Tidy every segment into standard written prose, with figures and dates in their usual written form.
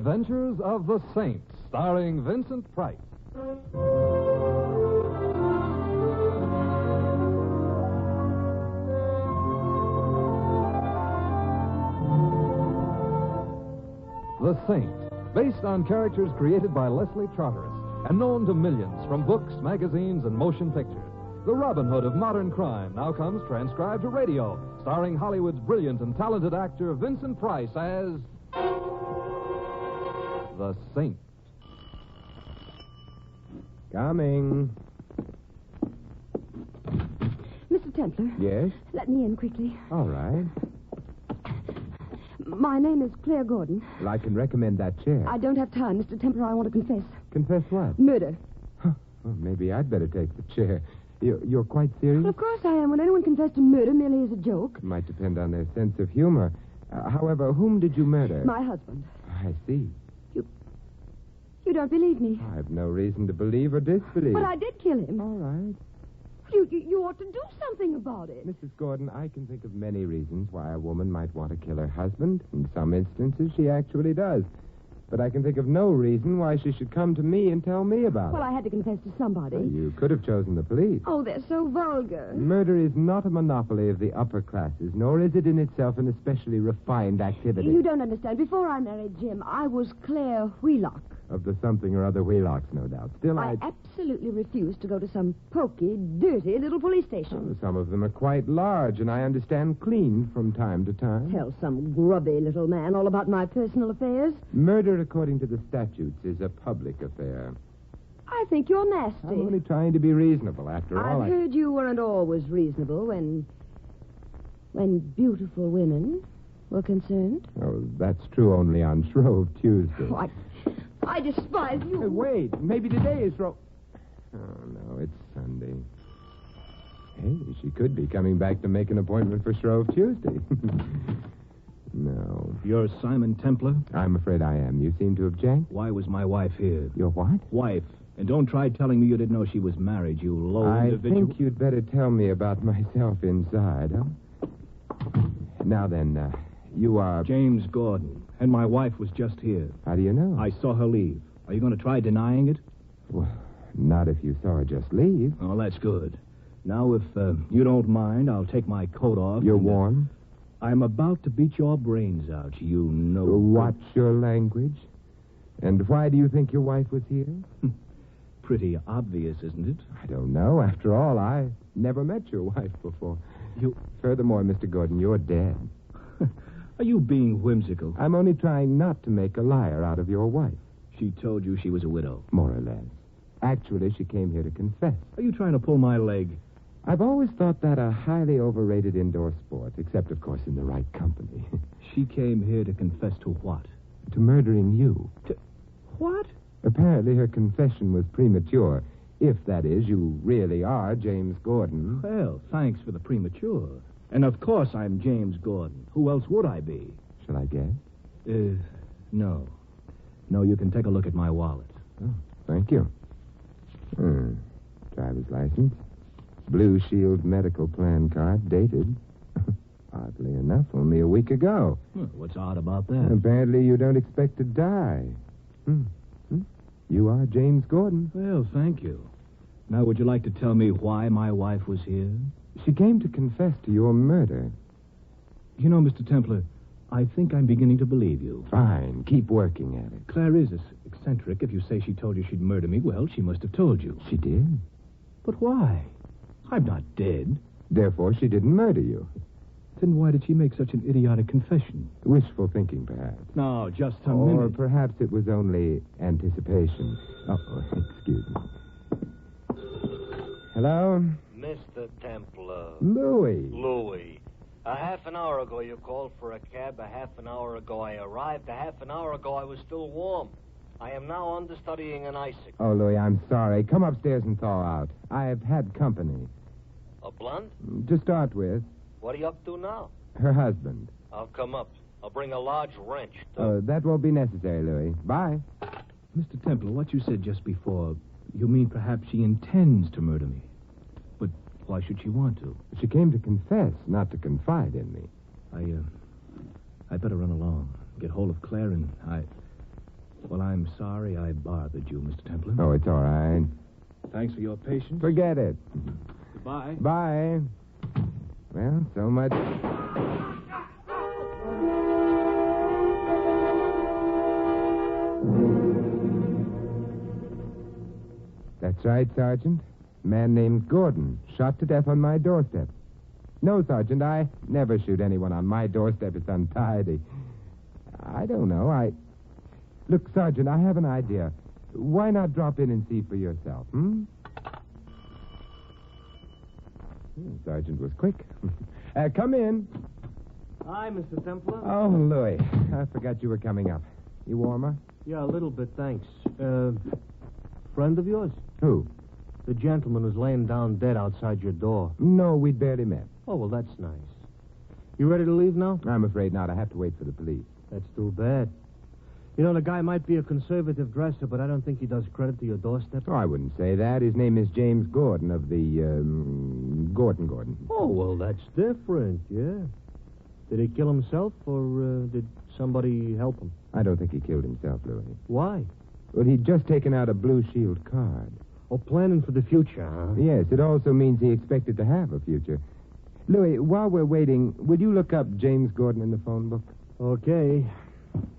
Adventures of the Saint, starring Vincent Price. The Saint, based on characters created by Leslie Charteris and known to millions from books, magazines, and motion pictures. The Robin Hood of modern crime now comes transcribed to radio, starring Hollywood's brilliant and talented actor Vincent Price as the Saint. Coming. Mr. Templar. Yes? Let me in quickly. All right. My name is Claire Gordon. Well, I can recommend that chair. I don't have time, Mr. Templar. I want to confess. Confess what? Murder. Huh. Well, maybe I'd better take the chair. You're quite serious? Well, of course I am. When anyone confessed to murder merely as a joke. It might depend on their sense of humor. However, whom did you murder? My husband. I see. You don't believe me. I have no reason to believe or disbelieve. But I did kill him. All right. You ought to do something about it. Mrs. Gordon, I can think of many reasons why a woman might want to kill her husband. In some instances, she actually does. But I can think of no reason why she should come to me and tell me about Well, it. I had to confess to somebody. You could have chosen the police. Oh, they're so vulgar. Murder is not a monopoly of the upper classes, nor is it in itself an especially refined activity. You don't understand. Before I married Jim, I was Claire Wheelock. Of the something or other Wheelocks, no doubt. Still, I absolutely refused to go to some poky, dirty little police station. Some of them are quite large, and I understand clean from time to time. Tell some grubby little man all about my personal affairs. Murder, according to the statutes, is a public affair. I think you're nasty. I'm only trying to be reasonable, after all. I've heard you weren't always reasonable when beautiful women were concerned. Oh, that's true only on Shrove Tuesday. Oh, I despise you. Hey, wait, maybe today is Shrove... Oh, no, it's Sunday. Hey, she could be coming back to make an appointment for Shrove Tuesday. No. You're Simon Templar? I'm afraid I am. You seem to object? Why was my wife here? Your what? Wife. And don't try telling me you didn't know she was married, you low individual. I think you'd better tell me about myself inside, huh? Now then, you are... James Gordon. And my wife was just here. How do you know? I saw her leave. Are you going to try denying it? Well, not if you saw her just leave. Oh, that's good. Now, if you don't mind, I'll take my coat off. You're warm? I'm about to beat your brains out, you know. Watch your language. And why do you think your wife was here? Pretty obvious, isn't it? I don't know. After all, I never met your wife before. Furthermore, Mr. Gordon, you're dead. Are you being whimsical? I'm only trying not to make a liar out of your wife. She told you she was a widow. More or less. Actually, she came here to confess. Are you trying to pull my leg? I've always thought that a highly overrated indoor sport, except, of course, in the right company. She came here to confess to what? To murdering you. What? Apparently, her confession was premature. If, that is, you really are James Gordon. Well, thanks for the premature. And, of course, I'm James Gordon. Who else would I be? Shall I guess? No. No, you can take a look at my wallet. Oh, thank you. Driver's license. Blue Shield medical plan card, dated. Oddly enough, only a week ago. What's odd about that? Apparently you don't expect to die. You are James Gordon. Well, thank you. Now, would you like to tell me why my wife was here? She came to confess to your murder. You know, Mr. Templar, I think I'm beginning to believe you. Fine. Keep working at it. Claire is eccentric. If you say she told you she'd murder me, well, she must have told you. She did. But why? I'm not dead. Therefore, she didn't murder you. Then why did she make such an idiotic confession? Wishful thinking, perhaps. No, just a Or minute. perhaps it was only anticipation. Oh, excuse me. Hello? Mr. Templar. Louis. A half an hour ago you called for a cab. A half an hour ago I arrived. A half an hour ago I was still warm. I am now understudying an icicle. Oh, Louis, I'm sorry. Come upstairs and thaw out. I've had company. A blunt? To start with, What are you up to now? her husband. I'll come up. I'll bring a large wrench, too. That won't be necessary, Louis. Bye. Mr. Templar, what you said just before, you mean perhaps she intends to murder me. But why should she want to? She came to confess, not to confide in me. I'd better run along, get hold of Claire, and Well, I'm sorry I bothered you, Mr. Templar. Oh, it's all right. Thanks for your patience. Forget it. Goodbye. Bye. Well, so much. That's right, Sergeant. A man named Gordon, shot to death on my doorstep. No, Sergeant, I never shoot anyone on my doorstep. It's untidy. I don't know. Look, Sergeant, I have an idea. Why not drop in and see for yourself, Sergeant was quick. Come in. Hi, Mr. Templar. Oh, Louis, I forgot you were coming up. You warmer? Yeah, a little bit, thanks. Friend of yours? Who? The gentleman who's laying down dead outside your door. No, we'd barely met. Oh, well, that's nice. You ready to leave now? I'm afraid not. I have to wait for the police. That's too bad. You know, the guy might be a conservative dresser, but I don't think he does credit to your doorstep. Oh, I wouldn't say that. His name is James Gordon of the, Gordon. Oh, well, that's different, yeah. Did he kill himself, or did somebody help him? I don't think he killed himself, Louis. Why? Well, he'd just taken out a Blue Shield card. Oh, planning for the future, huh? Yes, it also means he expected to have a future. Louis, while we're waiting, would you look up James Gordon in the phone book? Okay.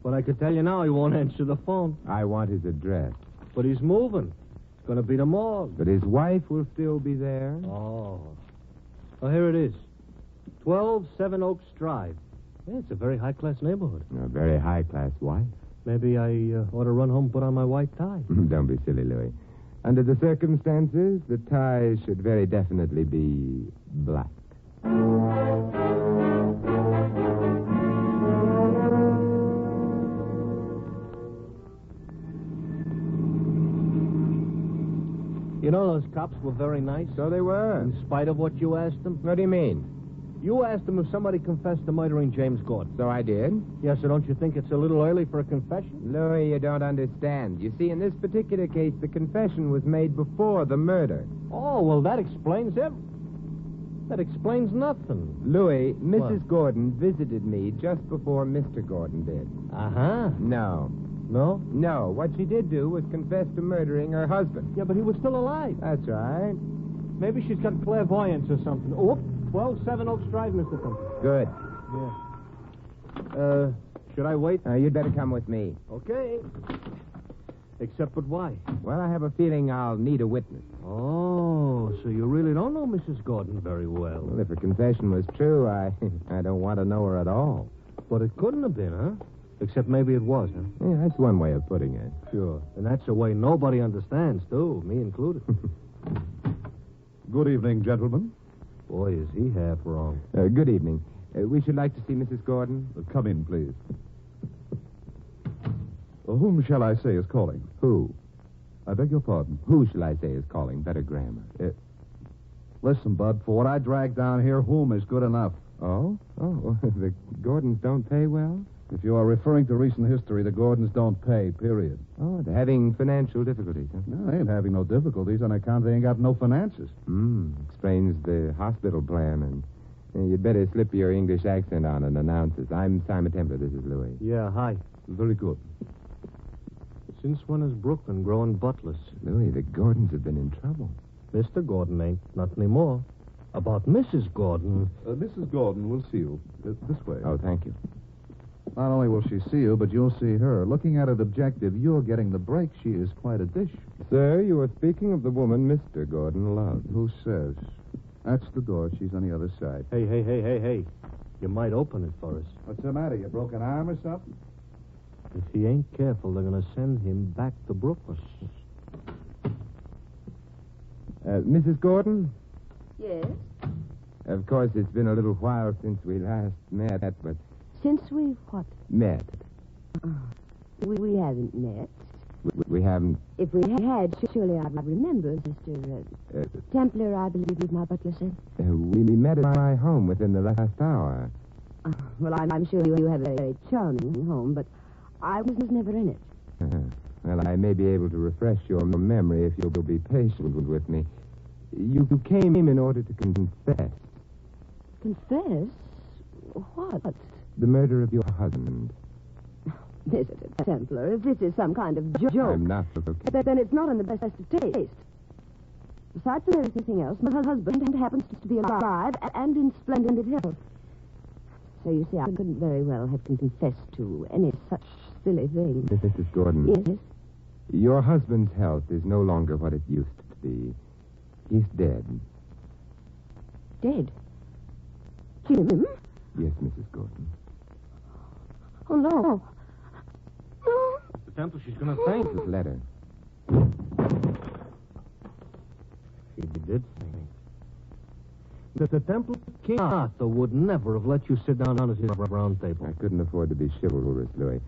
But I could tell you now he won't answer the phone. I want his address. But he's moving. It's going to be the morgue. But his wife will still be there. Oh. Oh, here it is. 12 Seven Oaks Drive. Yeah, it's a very high-class neighborhood. A very high-class wife. Maybe I ought to run home and put on my white tie. Don't be silly, Louis. Under the circumstances, the tie should very definitely be black. You know, those cops were very nice. So they were. In spite of what you asked them. What do you mean? You asked them if somebody confessed to murdering James Gordon. So I did. Yes, so don't you think it's a little early for a confession? Louis, you don't understand. You see, in this particular case, the confession was made before the murder. Oh, well, that explains it. That explains nothing. Louis, Mrs. What? Gordon visited me just before Mr. Gordon did. Uh-huh. No. No? No. What she did do was confess to murdering her husband. Yeah, but he was still alive. That's right. Maybe she's got clairvoyance or something. Oh, 12 Seven Oaks Drive, Mr. Templar. Good. Yeah. Should I wait? You'd better come with me. Okay. Except but why? Well, I have a feeling I'll need a witness. Oh, so you really don't know Mrs. Gordon very well. Well, if her confession was true, I don't want to know her at all. But it couldn't have been, huh? Except maybe it was, huh? Yeah, that's one way of putting it. Sure. And that's a way nobody understands, too, me included. Good evening, gentlemen. Boy, is he half wrong. Good evening. We should like to see Mrs. Gordon. Come in, please. Whom shall I say is calling? Who? I beg your pardon. Who shall I say is calling? Better grammar. Listen, Bud, for what I dragged down here, whom is good enough. Oh? Oh, the Gordons don't pay well? If you are referring to recent history, the Gordons don't pay, period. Oh, they're having financial difficulties, huh? No, they ain't having no difficulties on account they ain't got no finances. Explains the hospital plan, and you'd better slip your English accent on and announce us. I'm Simon Templar. This is Louis. Yeah, hi. Very good. Since when is Brooklyn growing buttless? Louis, the Gordons have been in trouble. Mr. Gordon ain't. Not anymore. About Mrs. Gordon. Mrs. Gordon will see you. This way. Oh, thank you. Not only will she see you, but you'll see her. Looking at it objective, you're getting the break. She is quite a dish. Sir, you are speaking of the woman Mr. Gordon loves. Who says? That's the door. She's on the other side. Hey. You might open it for us. What's the matter? You broke an arm or something? If he ain't careful, they're going to send him back to Brooklyn. Mrs. Gordon? Yes? Of course, it's been a little while since we last met, but... Since we've what? Met. We haven't met. We haven't... If we had, surely I'd remember, Mr. Templar, I believe my butler said. We met at my home within the last hour. Well, I'm sure you have a very charming home, but I was never in it. Well, I may be able to refresh your memory if you'll be patient with me. You came in order to confess. Confess? What? The murder of your husband. Mr. Templar, if this is some kind of joke... I'm not okay. Then it's not in the best of taste. Besides from everything else, my husband happens to be alive and in splendid health. So you see, I couldn't very well have confessed to any such silly thing. Mrs. Gordon. Yes? Your husband's health is no longer what it used to be. He's dead. Dead? Jim? Yes, Mrs. Gordon. Oh, no. No. Mr. Templar, she's going to faint. This letter. She did faint. Mr. Templar, King Arthur would never have let you sit down at his round table. I couldn't afford to be chivalrous, Louis.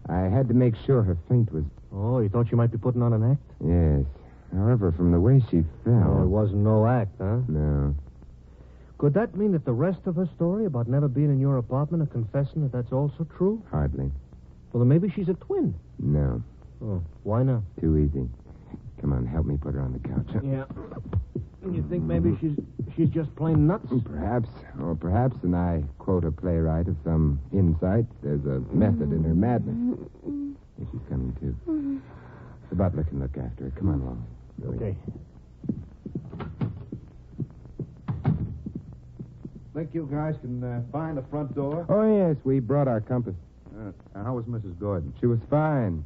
I had to make sure her faint was... Oh, you thought she might be putting on an act? Yes. However, from the way she fell... Oh, it wasn't no act, huh? No. Could that mean that the rest of her story about never being in your apartment and confessing that that's also true? Hardly. Well, then maybe she's a twin. No. Oh, why not? Too easy. Come on, help me put her on the couch. Yeah. You think maybe she's just plain nuts? Perhaps. Or perhaps, and I quote a playwright of some insight, there's a method in her madness. Here she's coming, too. The butler can look after her. Come on along. Louis. Okay. Think you guys can find the front door? Oh, yes, we brought our compass. How was Mrs. Gordon? She was fine.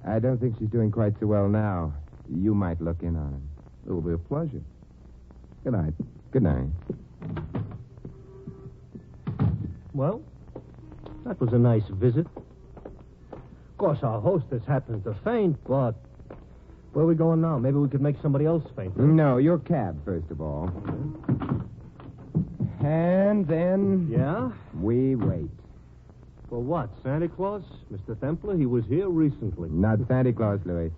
I don't think she's doing quite so well now. You might look in on her. It will be a pleasure. Good night. Good night. Well, that was a nice visit. Of course, our hostess happens to faint, but where are we going now? Maybe we could make somebody else faint. Huh? No, your cab, first of all. And then... Yeah? We wait. For what? Santa Claus? Mr. Templar, he was here recently. Not Santa Claus, Louis.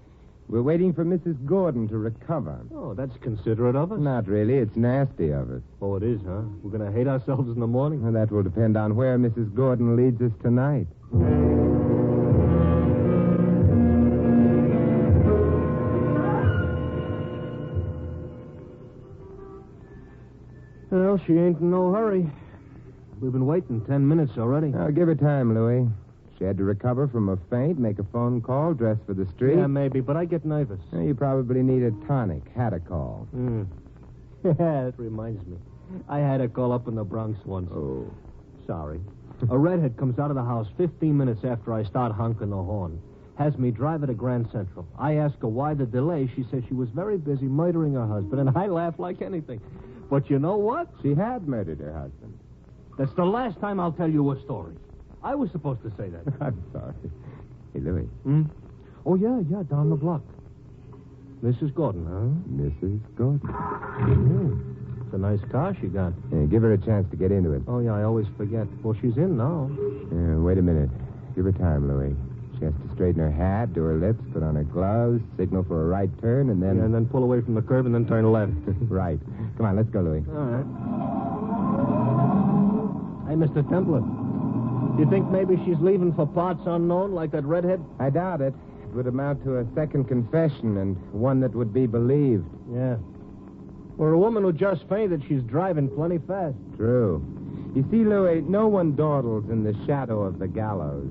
We're waiting for Mrs. Gordon to recover. Oh, that's considerate of us. Not really. It's nasty of us. Oh, it is, huh? We're going to hate ourselves in the morning? Well, that will depend on where Mrs. Gordon leads us tonight. Well, she ain't in no hurry. We've been waiting 10 minutes already. I'll give her time, Louis. She had to recover from a faint, make a phone call, dress for the street. Yeah, maybe, but I get nervous. You probably need a tonic. Had a call. That reminds me. I had a call up in the Bronx once. Oh. Sorry. A redhead comes out of the house 15 minutes after I start honking the horn. Has me drive her to Grand Central. I ask her why the delay. She says she was very busy murdering her husband, and I laugh like anything. But you know what? She had murdered her husband. That's the last time I'll tell you a story. I was supposed to say that. I'm sorry. Hey, Louis. Oh, yeah, down the block. Mrs. Gordon, huh? Mrs. Gordon. It's a nice car she got. Yeah, give her a chance to get into it. Oh, yeah, I always forget. Well, she's in now. Wait a minute. Give her time, Louis. She has to straighten her hat, do her lips, put on her gloves, signal for a right turn, and then... Yeah, and then pull away from the curb and then turn left. Right. Come on, let's go, Louis. All right. Hey, Mr. Templar. You think maybe she's leaving for parts unknown, like that redhead? I doubt it. It would amount to a second confession, and one that would be believed. Yeah. For a woman who just fainted, she's driving plenty fast. True. You see, Louis, no one dawdles in the shadow of the gallows.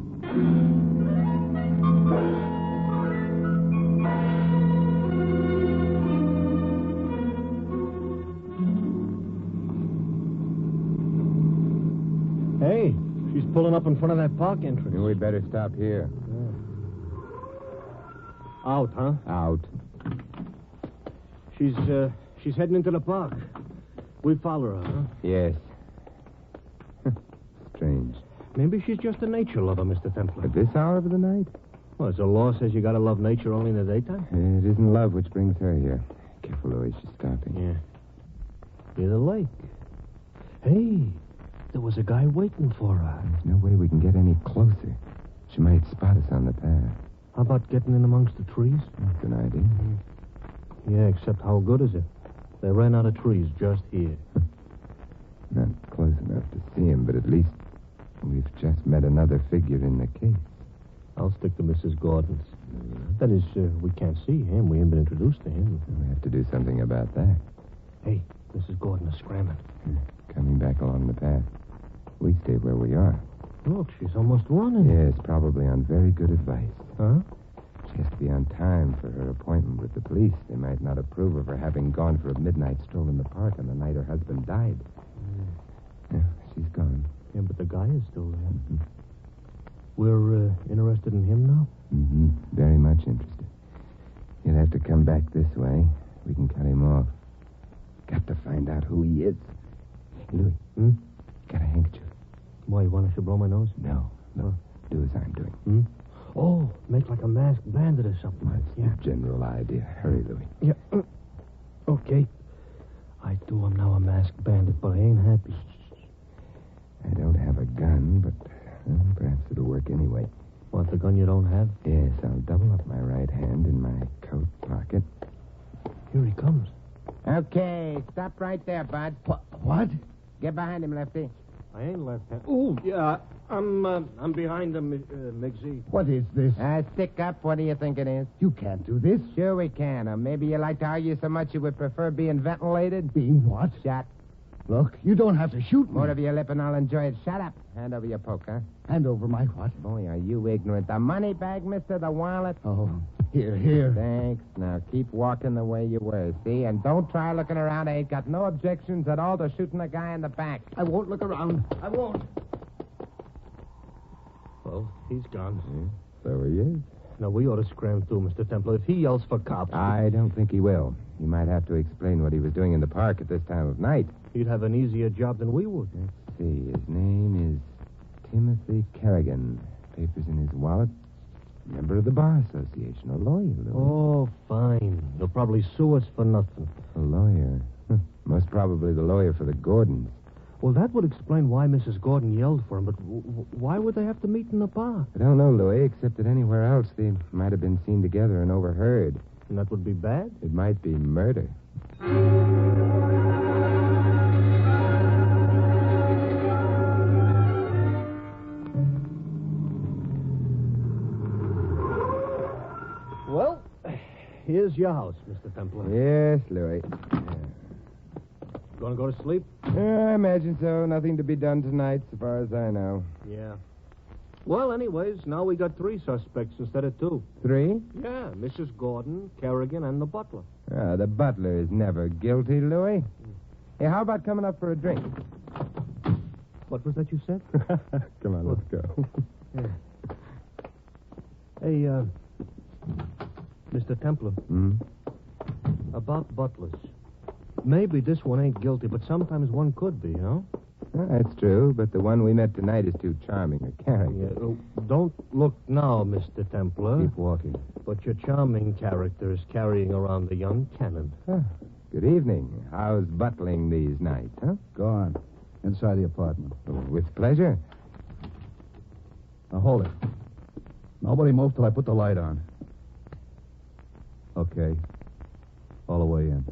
Hey, she's pulling up in front of that park entrance. We'd better stop here. Out, huh? Out. She's heading into the park. We follow her, huh? Yes. Strange. Maybe she's just a nature lover, Mr. Templar. At this hour of the night? Well, as the law says you gotta love nature only in the daytime. It isn't love which brings her here. Careful, Louis. She's stopping. Yeah. Near the lake. Hey, there was a guy waiting for her. There's no way we can get any closer. She might spot us on the path. How about getting in amongst the trees? That's an idea. Yeah, except how good is it? They ran out of trees just here. Not close enough to see him, but at least we've just met another figure in the case. I'll stick to Mrs. Gordon's. That is, we can't see him. We haven't been introduced to him. We have to do something about that. Hey, Mrs. Gordon is scrambling. Coming back along the path. We stay where we are. Look, she's almost running. Yes, probably on very good advice. Huh? She has to be on time for her appointment with the police. They might not approve of her having gone for a midnight stroll in the park on the night her husband died. Yeah, she's gone. Yeah, but the guy is still there. Mm-hmm. We're interested in him now? Mm-hmm. Very much interested. He'll have to come back this way. We can cut him off. Got to find out who he is. Louis, got a handkerchief? Why, you want I should blow my nose? No. Do as I'm doing. Oh, make like a masked bandit or something. That's the general idea. Hurry, Louis. Yeah. Okay. I too am now a masked bandit, but I ain't happy. I don't have a gun, but perhaps it'll work anyway. Want the gun you don't have? Yes, I'll double up my right hand in my coat pocket. Here he comes. Okay, stop right there, bud. What? Get behind him, Lefty. I ain't left-handed. Oh, yeah. I'm behind him, Miggsy. What is this? Stick up. What do you think it is? You can't do this. Sure we can. Or maybe you like to argue so much you would prefer being ventilated? Being what? Shot. Look, you don't have to shoot me. More of your lip and I'll enjoy it. Shut up. Hand over your poker. Hand over my what? Boy, are you ignorant. The money bag, mister, the wallet. Oh, here. Thanks. Now, keep walking the way you were, see? And don't try looking around. I ain't got no objections at all to shooting a guy in the back. I won't look around. I won't. Well, he's gone. So he is. Now, we ought to scram too, Mr. Templar. If he yells for cops... I don't think he will. He might have to explain what he was doing in the park at this time of night. He'd have an easier job than we would. Let's see. His name is Timothy Kerrigan. Papers in his wallet. Member of the Bar Association. A lawyer, Louis. Oh, fine. He'll probably sue us for nothing. A lawyer? Most probably the lawyer for the Gordons. Well, that would explain why Mrs. Gordon yelled for him, but why would they have to meet in the bar? I don't know, Louis, except that anywhere else they might have been seen together and overheard. And that would be bad? It might be murder. Well, here's your house, Mr. Templar. Yes, Louis. Gonna go to sleep? I imagine so. Nothing to be done tonight, so far as I know. Yeah. Well, anyways, now we got 3 suspects instead of 2. 3? Yeah, Mrs. Gordon, Kerrigan, and the butler. The butler is never guilty, Louis. Hey, how about coming up for a drink? What was that you said? Come on, let's go. Yeah. Hey, Mr. Templar. About butlers. Maybe this one ain't guilty, but sometimes one could be, huh? That's true, but the one we met tonight is too charming a character. Yeah, don't look now, Mr. Templar. Keep walking. But your charming character is carrying around the young cannon. Good evening. How's butling these nights, huh? Go on. Inside the apartment. With pleasure. Now, hold it. Nobody move till I put the light on. Okay. All the way in.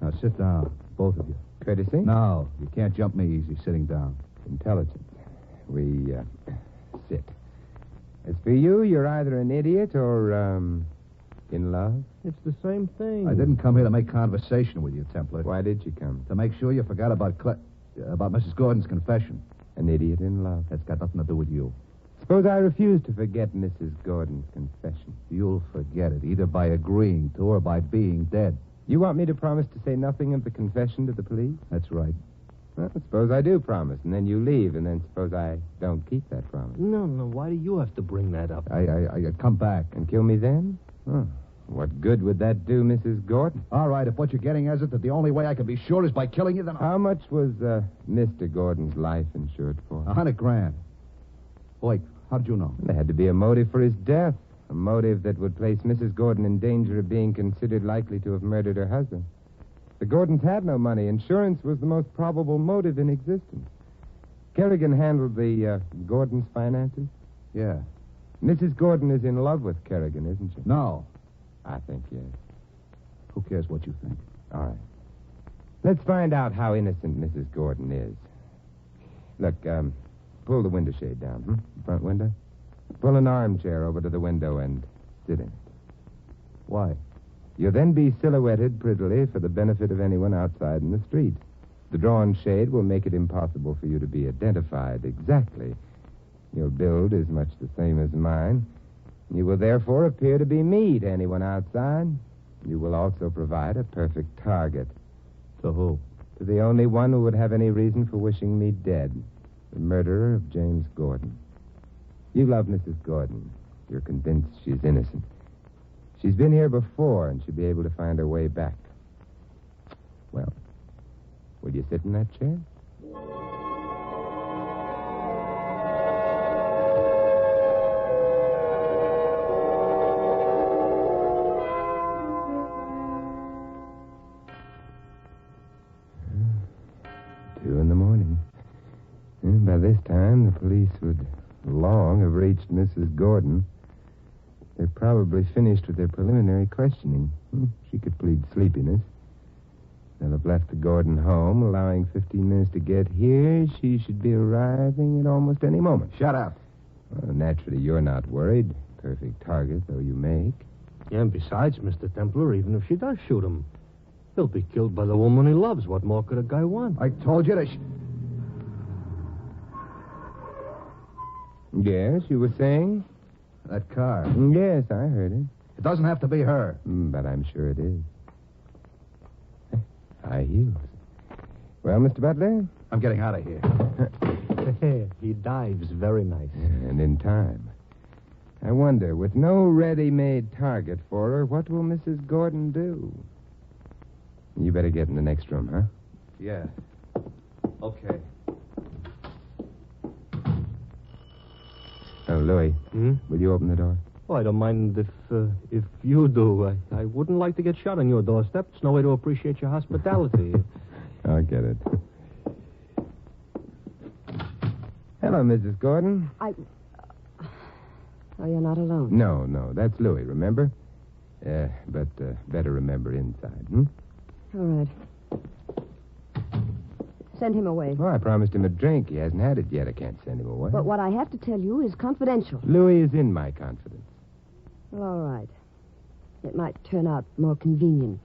Now, sit down, both of you. Courtesy? No, you can't jump me easy sitting down. Intelligence. We, sit. As for you, you're either an idiot or, in love. It's the same thing. I didn't come here to make conversation with you, Templar. Why did you come? To make sure you forgot about Mrs. Gordon's confession. An idiot in love. That's got nothing to do with you. Suppose I refuse to forget Mrs. Gordon's confession. You'll forget it, either by agreeing to or by being dead. You want me to promise to say nothing of the confession to the police? That's right. Well, suppose I do promise, and then you leave, and then suppose I don't keep that promise. No, why do you have to bring that up? I come back. And kill me then? Oh, what good would that do, Mrs. Gordon? All right, if what you're getting is it that the only way I can be sure is by killing you, then How much was Mr. Gordon's life insured for? $100,000. Wait, how'd you know? There had to be a motive for his death. A motive that would place Mrs. Gordon in danger of being considered likely to have murdered her husband. The Gordons had no money. Insurance was the most probable motive in existence. Kerrigan handled the Gordons' finances? Yeah. Mrs. Gordon is in love with Kerrigan, isn't she? No. I think yes. Who cares what you think? All right. Let's find out how innocent Mrs. Gordon is. Look, pull the window shade down, Front window? Pull an armchair over to the window and sit in it. Why? You'll then be silhouetted prettily for the benefit of anyone outside in the street. The drawn shade will make it impossible for you to be identified exactly. Your build is much the same as mine. You will therefore appear to be me to anyone outside. You will also provide a perfect target. To who? To the only one who would have any reason for wishing me dead. The murderer of James Gordon. You love Mrs. Gordon. You're convinced she's innocent. She's been here before, and she'll be able to find her way back. Well, will you sit in that chair? 2 a.m. And by this time, the police would long have reached Mrs. Gordon. They're probably finished with their preliminary questioning. She could plead sleepiness. They'll have left the Gordon home, allowing 15 minutes to get here. She should be arriving at almost any moment. Shut up. Well, naturally, you're not worried. Perfect target, though you make. Yeah, and besides, Mr. Templar, even if she does shoot him, he'll be killed by the woman he loves. What more could a guy want? I told you to... Yes, you were saying? That car. Yes, I heard it. It doesn't have to be her. But I'm sure it is. High heels. Well, Mr. Butler? I'm getting out of here. He dives very nice. And in time. I wonder, with no ready-made target for her, what will Mrs. Gordon do? You better get in the next room, huh? Yeah. Okay. Oh, Louis, will you open the door? Oh, I don't mind if you do. I wouldn't like to get shot on your doorstep. It's no way to appreciate your hospitality. I'll get it. Hello, Mrs. Gordon. Oh, you're not alone. No, that's Louis, remember? But better remember inside, All right. Send him away. Oh, I promised him a drink. He hasn't had it yet. I can't send him away. But what I have to tell you is confidential. Louis is in my confidence. Well, all right. It might turn out more convenient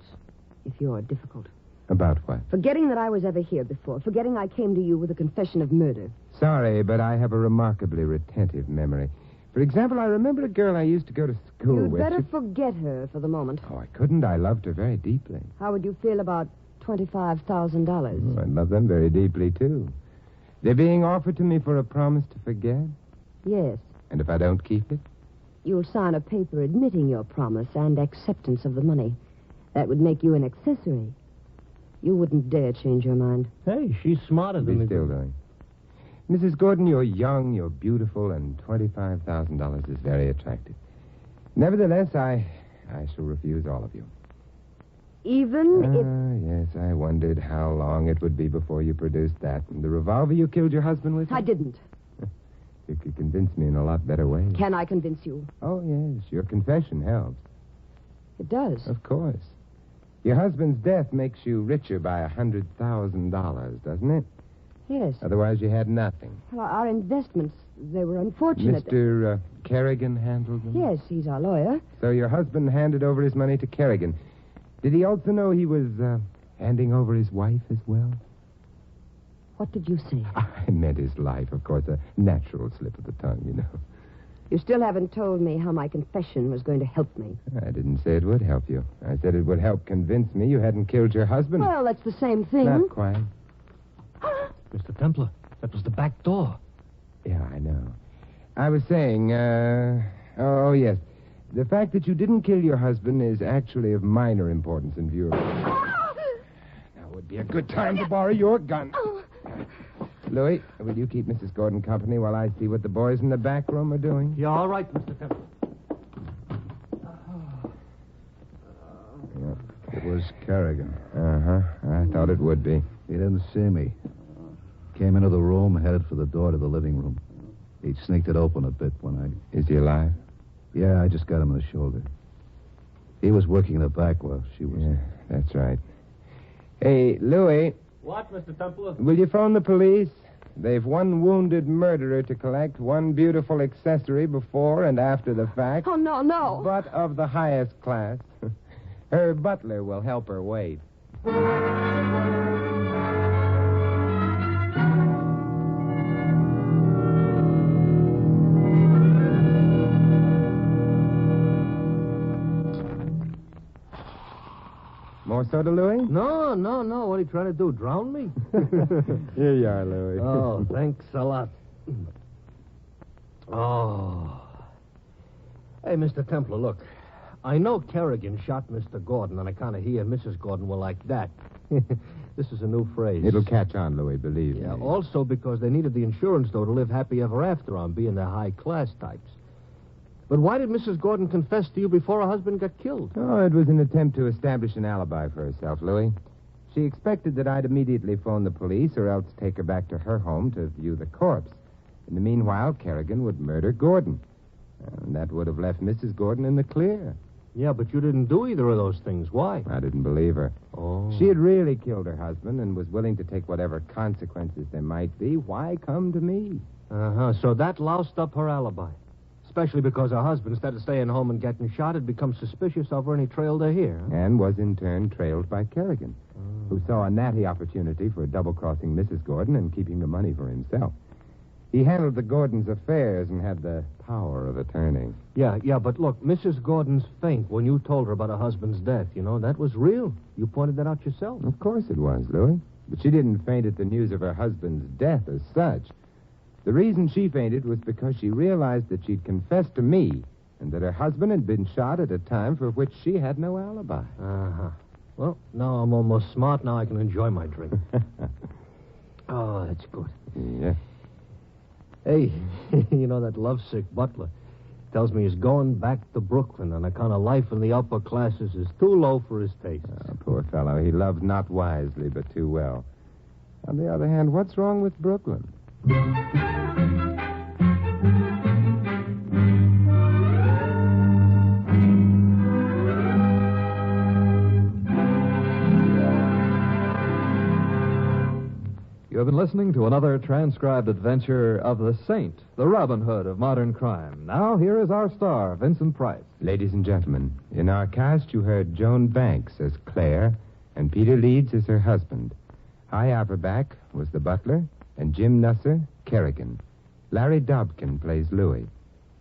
if you're difficult. About what? Forgetting that I was ever here before. Forgetting I came to you with a confession of murder. Sorry, but I have a remarkably retentive memory. For example, I remember a girl I used to go to school You'd with. better forget her for the moment. Oh, I couldn't. I loved her very deeply. How would you feel about $25,000? Oh, I love them very deeply, too. They're being offered to me for a promise to forget. Yes. And if I don't keep it? You'll sign a paper admitting your promise and acceptance of the money. That would make you an accessory. You wouldn't dare change your mind. Hey, she's smarter than Be me. still, Louis. Mrs. Gordon, you're young, you're beautiful, and $25,000 is very attractive. Nevertheless, I shall refuse all of you. Even if... Yes, I wondered how long it would be before you produced that. And the revolver you killed your husband with? I didn't. You could convince me in a lot better ways. Can I convince you? Oh, yes, your confession helps. It does. Of course. Your husband's death makes you richer by $100,000, doesn't it? Yes. Otherwise, you had nothing. Well, our investments, they were unfortunate. Mr. Kerrigan handled them? Yes, he's our lawyer. So your husband handed over his money to Kerrigan. Did he also know he was handing over his wife as well? What did you say? I meant his life, of course, a natural slip of the tongue, you know. You still haven't told me how my confession was going to help me. I didn't say it would help you. I said it would help convince me you hadn't killed your husband. Well, that's the same thing. Not quite. Mr. Templar, that was the back door. Yeah, I know. I was saying, oh, yes. The fact that you didn't kill your husband is actually of minor importance in view of... Now would be a good time to borrow your gun. Louis, will you keep Mrs. Gordon company while I see what the boys in the back room are doing? Yeah, all right, Mr. Templar. Yeah. It was Kerrigan. Uh-huh. I thought it would be. He didn't see me. Came into the room, headed for the door to the living room. He'd sneaked it open a bit when I... Is he alive? Yeah, I just got him in the shoulder. He was working in the back while she was... Yeah, that's right. Hey, Louis, What, Mr. Templar? will you phone the police? They've one wounded murderer to collect, one beautiful accessory before and after the fact. Oh, no. But of the highest class. Her butler will help her wait. More soda, Louis? No. What are you trying to do, drown me? Here you are, Louis. Oh, thanks a lot. Oh. Hey, Mr. Templar, look. I know Kerrigan shot Mr. Gordon, and I kind of hear Mrs. Gordon will like that. This is a new phrase. It'll catch on, Louis, believe me. Also because they needed the insurance, though, to live happy ever after on, being the high-class types. But why did Mrs. Gordon confess to you before her husband got killed? Oh, it was an attempt to establish an alibi for herself, Louis. She expected that I'd immediately phone the police or else take her back to her home to view the corpse. In the meanwhile, Kerrigan would murder Gordon. And that would have left Mrs. Gordon in the clear. Yeah, but you didn't do either of those things. Why? I didn't believe her. Oh. She had really killed her husband and was willing to take whatever consequences there might be. Why come to me? Uh-huh. So that loused up her alibi. Especially because her husband, instead of staying home and getting shot, had become suspicious of her and he trailed her here. Huh? And was in turn trailed by Kerrigan, who saw a natty opportunity for double-crossing Mrs. Gordon and keeping the money for himself. He handled the Gordons' affairs and had the power of attorney. Yeah, but look, Mrs. Gordon's faint when you told her about her husband's death, that was real. You pointed that out yourself. Of course it was, Louis. But she didn't faint at the news of her husband's death as such. The reason she fainted was because she realized that she'd confessed to me and that her husband had been shot at a time for which she had no alibi. Uh-huh. Well, now I'm almost smart. Now I can enjoy my drink. Oh, that's good. Yeah. Hey, that lovesick butler tells me he's going back to Brooklyn, and the kind of life in the upper classes is too low for his taste. Oh, poor fellow. He loves not wisely, but too well. On the other hand, what's wrong with Brooklyn? You have been listening to another transcribed adventure of the Saint, the Robin Hood of modern crime. Now, here is our star, Vincent Price. Ladies and gentlemen, in our cast you heard Joan Banks as Claire and Peter Leeds as her husband. Hy Averback was the butler, and Jim Nusser, Kerrigan. Larry Dobkin plays Louis.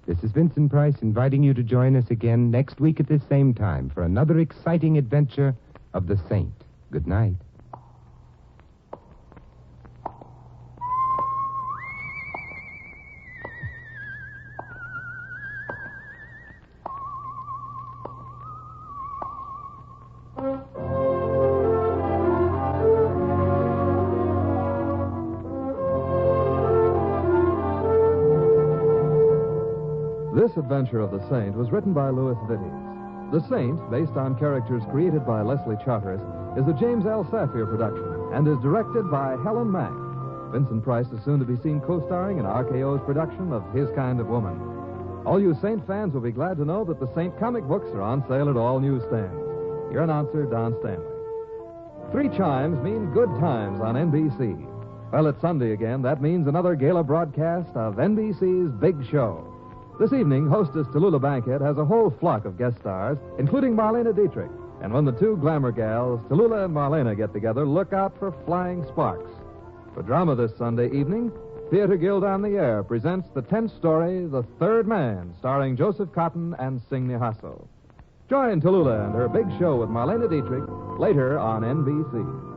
This is Vincent Price inviting you to join us again next week at this same time for another exciting adventure of the Saint. Good night. This adventure of the Saint was written by Louis Vittes. The Saint, based on characters created by Leslie Charteris, is a James L. Safier production and is directed by Helen Mack. Vincent Price is soon to be seen co-starring in RKO's production of His Kind of Woman. All you Saint fans will be glad to know that the Saint comic books are on sale at all newsstands. Your announcer, Don Stanley. 3 chimes mean good times on NBC. Well, it's Sunday again. That means another gala broadcast of NBC's Big Show. This evening, hostess Tallulah Bankhead has a whole flock of guest stars, including Marlene Dietrich. And when the 2 glamour gals, Tallulah and Marlene, get together, look out for flying sparks. For drama this Sunday evening, Theater Guild on the Air presents the 10th story, The Third Man, starring Joseph Cotton and Signy Hasso. Join Tallulah and her Big Show with Marlene Dietrich later on NBC.